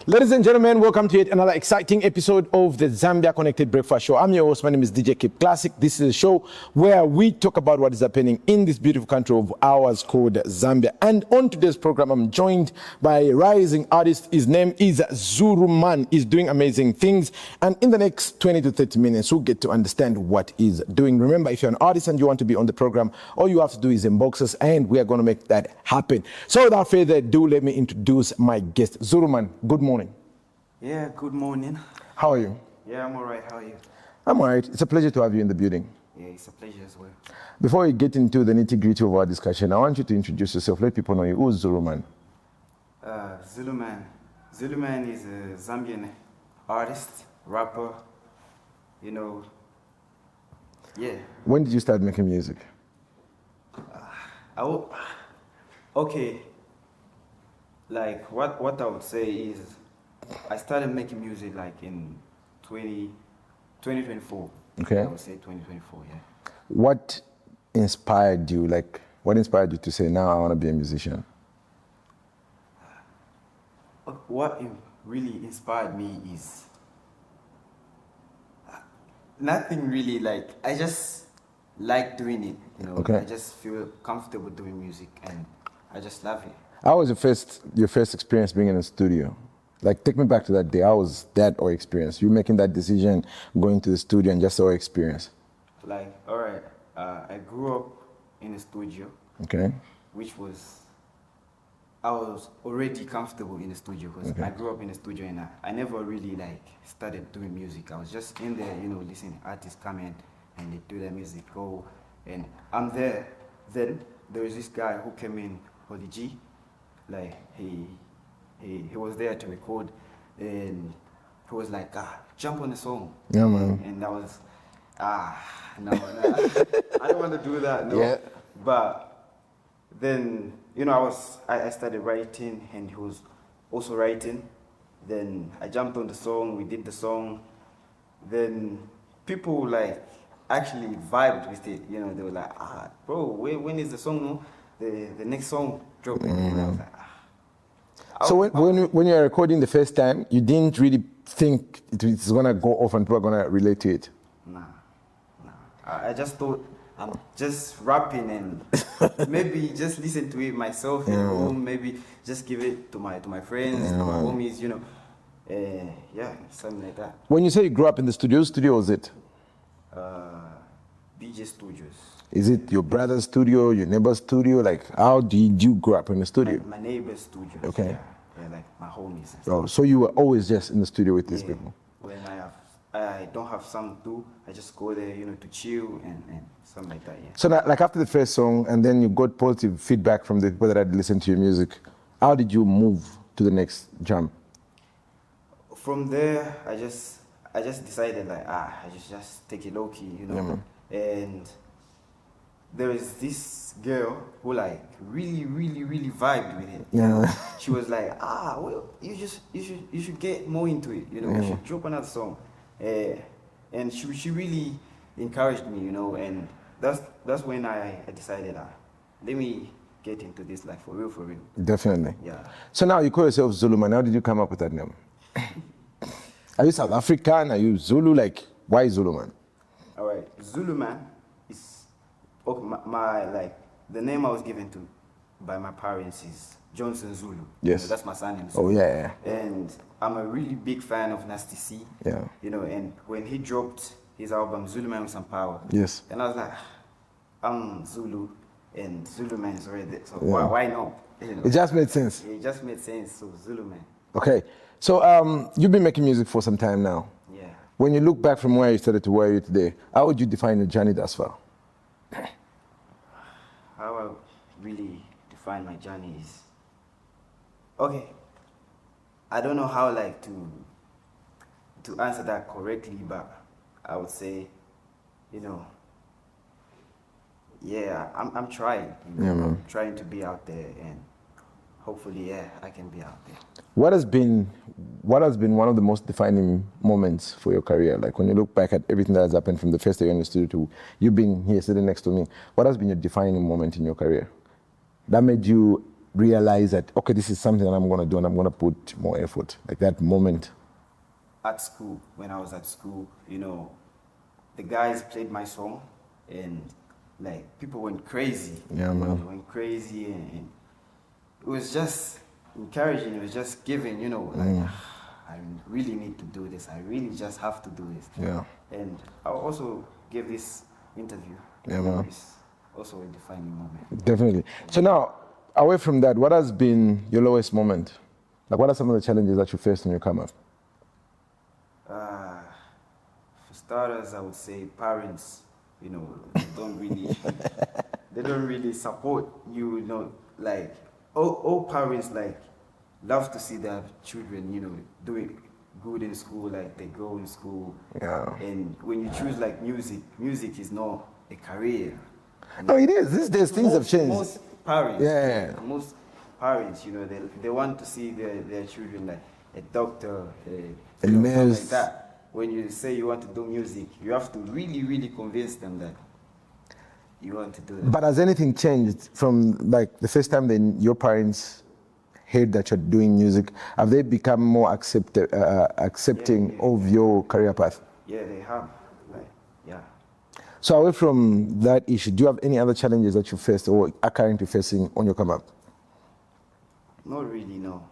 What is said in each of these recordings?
Ladies and gentlemen, welcome to yet another exciting episode of the Zambia Connected Breakfast Show. I'm your host, my name is DJ Kip Classic. This is a show where we talk about what is happening in this beautiful country of ours called Zambia. And on today's program, I'm joined by a rising artist. His name is Zulumann. He's doing amazing things. And in the next 20 to 30 minutes, we'll get to understand what he's doing. Remember, if you're an artist and you want to be on the program, all you have to do is inbox us and we are going to make that happen. So without further ado, let me introduce my guest. Zulumann, good morning. Yeah, good morning. How are you? Yeah, I'm all right. How are you? I'm all right. It's a pleasure to have you in the building. Yeah, it's a pleasure as well. Before we get into the nitty-gritty of our discussion, I want you to introduce yourself. Let people know you. Who's Zulumann? Zulumann. Zulumann is a Zambian artist, rapper, you know, yeah. When did you start making music? Okay, like what I would say is I started making music like in 2024. Okay. I would say 2024, yeah. What inspired you? Like, what inspired you to say, now I want to be a musician? What really inspired me is nothing really, like, I just like doing it, you know. Okay. I just feel comfortable doing music and I just love it. How was your first experience being in a studio? Like, take me back to that day. How was that or experience? You making that decision, going to the studio, and just our experience? Like, all right, I grew up in a studio. Okay. Which was, I was already comfortable in the studio because Okay. I grew up in a studio and I never really like started doing music. I was just in there, you know, listening. Artists come in and they do their music, go, and I'm there. Then there was this guy who came in, Holy G, like he was there to record, and he was like, jump on the song. Yeah, man. And that was, no, I don't want to do that, no. Yeah. But then, you know, I started writing and he was also writing. Then I jumped on the song, we did the song. Then people like actually vibed with it, you know, they were like, bro, when is the song, no? The next song dropping. And I was like, So when you were recording the first time, you didn't really think it's gonna go off and people are gonna relate to it? Nah. I just thought I'm just rapping and maybe just listen to it myself at home, maybe just give it to my friends, to my homies, you know. Yeah, something like that. When you say you grew up in the studio, studio was it? BJ Studios. Is it your brother's studio, your neighbor's studio? Like, how did you grow up in the studio? My neighbor's studios. Okay. Yeah, like my homies. And Oh, so you were always just in the studio with these people? When I don't have something to do, I just go there, you know, to chill and something like that, yeah. So now, like after the first song, and then you got positive feedback from the people that had listened to your music, how did you move to the next jump? From there, I just decided like, I just take it low key, you know. And there is this girl who like really vibed with it. Yeah. She was like, well, you should get more into it, you know. You should drop another song. And she really encouraged me, you know. And that's when I decided, let me get into this, like for real. Definitely. Yeah. So now you call yourself Zulumann. How did you come up with that name? Are you South African? Are you Zulu? Like, why Zulumann? All right, Zulumann is my like the name I was given to by my parents is Johnson Zulu. Yes. You know, that's my surname. Oh yeah. And I'm a really big fan of Nasty C. Yeah. You know, and when he dropped his album Zulumann with Some Power. Yes. And I was like, I'm Zulu, and Zulumann is already there. So why not? You know? It just made sense. It just made sense. So Zulumann. Okay. So you've been making music for some time now. Yeah. When you look back from where you started to where you are today, how would you define your journey thus far? How I really define my journey is, okay, I don't know how like to answer that correctly, but I would say, you know, yeah, I'm trying, you know, I'm trying to be out there, and hopefully, yeah, I can be out there. What has been one of the most defining moments for your career? Like when you look back at everything that has happened from the first day you're in the studio to you being here sitting next to me, what has been your defining moment in your career that made you realize that, okay, this is something that I'm going to do and I'm going to put more effort? Like that moment? At school, when I was at school, you know, the guys played my song and like people went crazy. Yeah, man. They went crazy and it was just encouraging. It was just giving, you know, like I really need to do this. I really just have to do this. Yeah. And I also gave this interview. Yeah, man. It's also a defining moment. Definitely. So now, away from that, what has been your lowest moment? Like, what are some of the challenges that you faced when you come up? For starters, I would say parents, you know, they don't really support you, you know, like all parents like love to see their children, you know, doing good in school, like they go in school. Yeah. And when you choose like music is not a career. No, it is. These days, things have changed. Most parents, Yeah. most parents, you know, they want to see their children like a doctor, A you know, something nurse. like that. When you say you want to do music, you have to really, really convince them that you want to do it. But has anything changed from like the first time then your parents heard that you're doing music? Have they become more accepting of your career path? Yeah, they have. Like, yeah. So away from that issue, do you have any other challenges that you faced or are currently facing on your come up? Not really, no.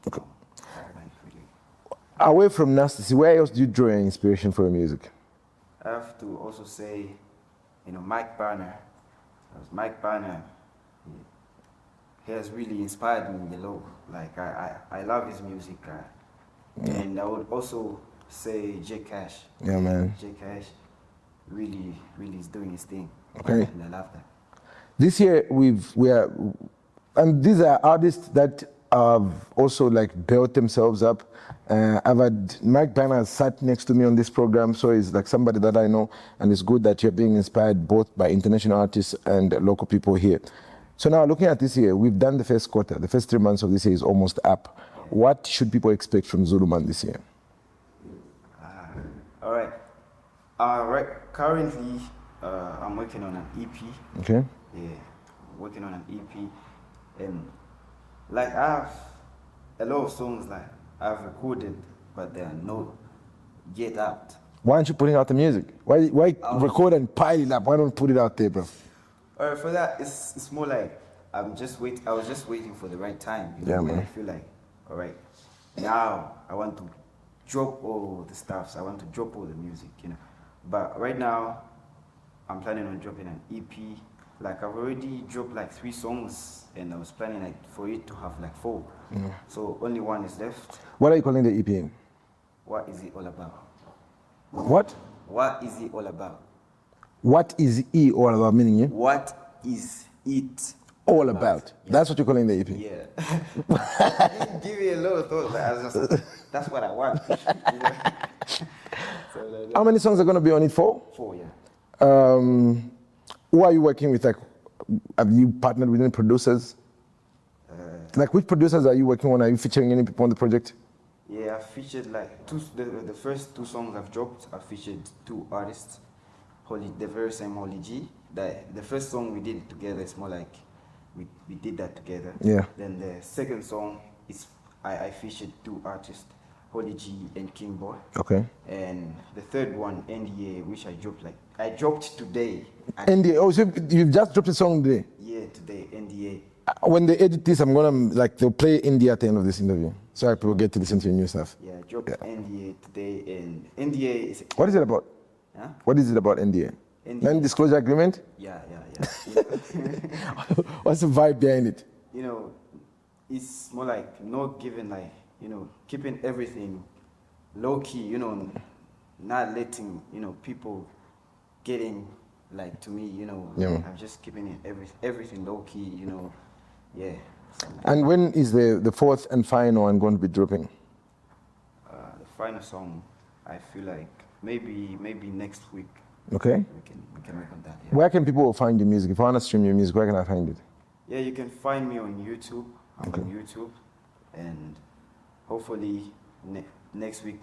Okay. No, not really. Away from Nasty, where else do you draw your inspiration for your music? I have to also say, you know, Mike Banner. Mike Banner, he has really inspired me a lot. Like, I love his music. And I would also say J Cash. Yeah, man. J Cash really is doing his thing. Okay. And I love that. This year and these are artists that have also like built themselves up. I've had Mike Banner sat next to me on this program, so he's like somebody that I know, and it's good that you're being inspired both by international artists and local people here. So now looking at this year, we've done the first quarter. The first 3 months of this year is almost up. What should people expect from Zulumann this year? All right. Currently, I'm working on an EP. Okay. Yeah, working on an EP, and like I have a lot of songs like I've recorded, but they are not yet out. Why aren't you putting out the music? Why record and pile it up? Why don't put it out there, bro? All right, for that, it's more like I was just waiting for the right time. You know, Yeah, when man. I feel like, all right, now I want to drop all the stuffs. I want to drop all the music, you know. But right now, I'm planning on dropping an EP. Like I've already dropped like 3 songs, and I was planning like for it to have like 4. So only 1 is left. What are you calling the EP? What is it all about? What? What is it all about? What is E all about, meaning you? What is it All about. Yeah. That's what you're calling the EP? Yeah. Give me a lot of thought. Like, I was just, that's what I want. You know? So, How many songs are going to be on it for? 4, yeah. Who are you working with? Like, have you partnered with any producers? Like, which producers are you working on? Are you featuring any people on the project? Yeah, I featured like the first 2 songs I've dropped, I featured 2 artists. The very same Holy G. The first song we did together, it's more like we did that together. Yeah. Then the second song is I featured 2 artists, Holy G and King Boy. Okay. And the third one, NDA, which I dropped today. NDA. Oh, so you've just dropped a song today? Yeah, today, NDA. When they edit this, I'm gonna they'll play NDA at the end of this interview, so people get to listen to your new stuff. Yeah, I dropped NDA today, and NDA is. What is it about? Huh? What is it about NDA? NDA. Non-disclosure agreement? Yeah. What's the vibe behind it? You know, it's more like not giving like, you know, keeping everything low key, you know, not letting, you know, people getting like to me, you know. Yeah. I'm just keeping it everything low key, you know. Yeah. And when is the 4th and final one going to be dropping? The final song, I feel like maybe next week. Okay. We can work on that. Yeah. Where can people find your music? If I want to stream your music, where can I find it? Yeah, you can find me on YouTube. I'm Okay. on YouTube, and hopefully next week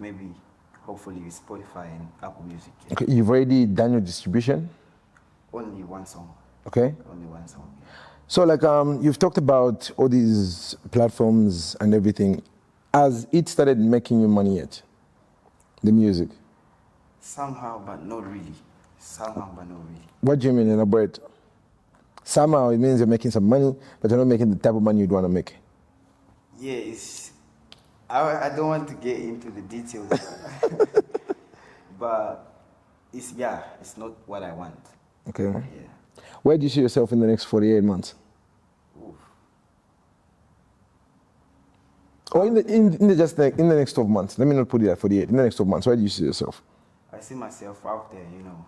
hopefully Spotify and Apple Music. Yeah. Okay, you've already done your distribution? Only 1 song. Okay. Only 1 song. So like you've talked about all these platforms and everything. Has it started making you money yet? The music? Somehow, but not really. Somehow, but not really. What do you mean, elaborate? Somehow it means you're making some money, but you're not making the type of money you'd want to make. Yeah, it's. I don't want to get into the details, but it's not what I want. Okay. Yeah. Where do you see yourself in the next 48 months? Oof. Or in the next 12 months? Let me not put it at 48. In the next 12 months, where do you see yourself? I see myself out there, you know.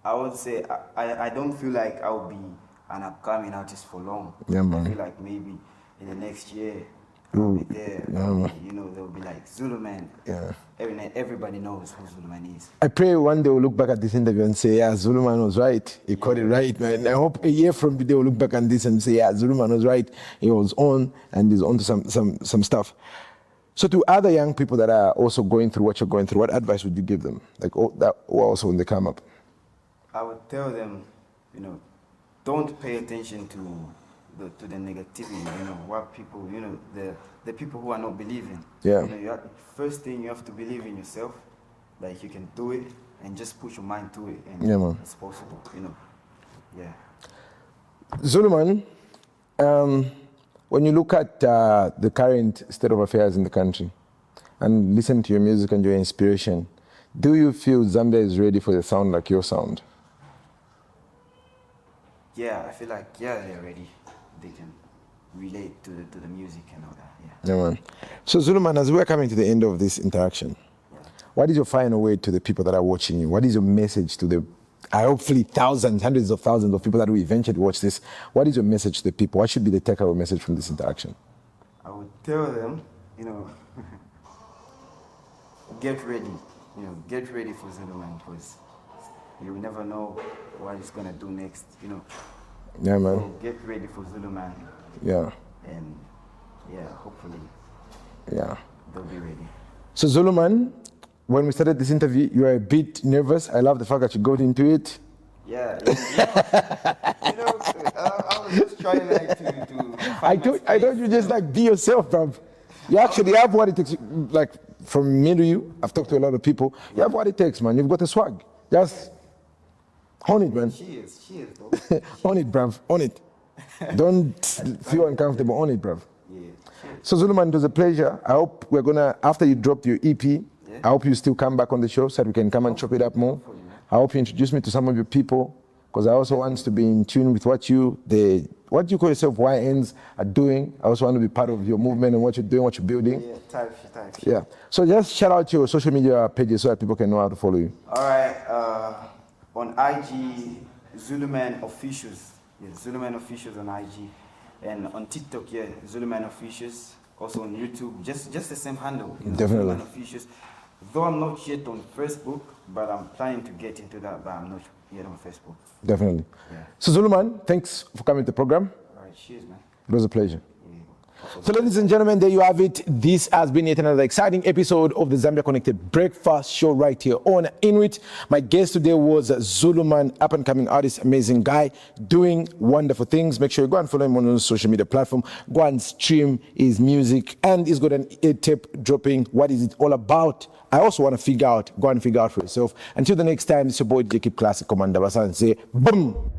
I would say I don't feel like I'll be an upcoming artist for long. Yeah, man. I feel like maybe in the next year I'll be there. Yeah, man. You know, they'll be like Zulumann. Yeah. Everybody knows who Zulumann is. I pray one day we'll look back at this interview and say, yeah, Zulumann was right. He caught it right, man. I hope a year from today we'll look back at this and say, yeah, Zulumann was right. He was on and he's on to some stuff. So to other young people that are also going through what you're going through, what advice would you give them? Like that also when they come up? I would tell them, you know, don't pay attention to the negativity, you know, what people, you know, the people who are not believing. Yeah. You know, first thing you have to believe in yourself, like you can do it, and just put your mind to it, and yeah, man. it's possible, you know. Yeah. Zulumann, when you look at the current state of affairs in the country and listen to your music and your inspiration, do you feel Zambia is ready for a sound like your sound? Yeah, I feel like, they're ready. They can relate to the music and all that, Yeah, man. So Zulumann, as we're coming to the end of this interaction, what is your final word to the people that are watching you? What is your message to the, hopefully thousands, hundreds of thousands of people that will eventually watch this? What is your message to the people? What should be the takeaway message from this interaction? I would tell them, you know, get ready. You know, get ready for Zulumann, because you never know what he's gonna do next, you know. Yeah, man. So get ready for Zulumann. Yeah. And hopefully they'll be ready. So Zulumann, when we started this interview, you were a bit nervous. I love the fact that you got into it. Yeah. You know, I was just trying like to I thought you just like be yourself, bro. You actually have what it takes. Like from me to you, I've talked to a lot of people. You have what it takes, man. You've got a swag. Just own it, man. She is, bro. Own it, bruv. Own it. Don't feel uncomfortable. Own it, bruv. Yeah. So Zulumann, it was a pleasure. I hope we're gonna, after you dropped your EP, I hope you still come back on the show so that we can come and chop it up more. I hope you introduce me to some of your people, because I also want to be in tune with what you call yourself YNs are doing. I also want to be part of your movement and what you're doing, what you're building. Yeah, type shit. Yeah. So just shout out your social media pages so that people can know how to follow you. All right. On IG, Zulumann Officials. Yeah, Zulumann Officials on IG. And on TikTok, Zulumann Officials. Also on YouTube, just the same handle. You know, Definitely. Zulumann Officials. Though I'm not yet on Facebook, but I'm planning to get into that, but I'm not yet on Facebook. Definitely. Yeah. So Zulumann, thanks for coming to the program. All right, cheers, man. It was a pleasure. Yeah. So ladies and gentlemen, there you have it. This has been yet another exciting episode of the Zambia Connected Breakfast Show right here on Inwit. My guest today was Zulumann, up-and-coming artist, amazing guy, doing wonderful things. Make sure you go and follow him on his social media platform. Go and stream his music. And he's got an tape dropping. What is it all about? I also want to go and figure out for yourself. Until the next time, it's your boy DJ Keep Classic Commander Basan. Say, boom!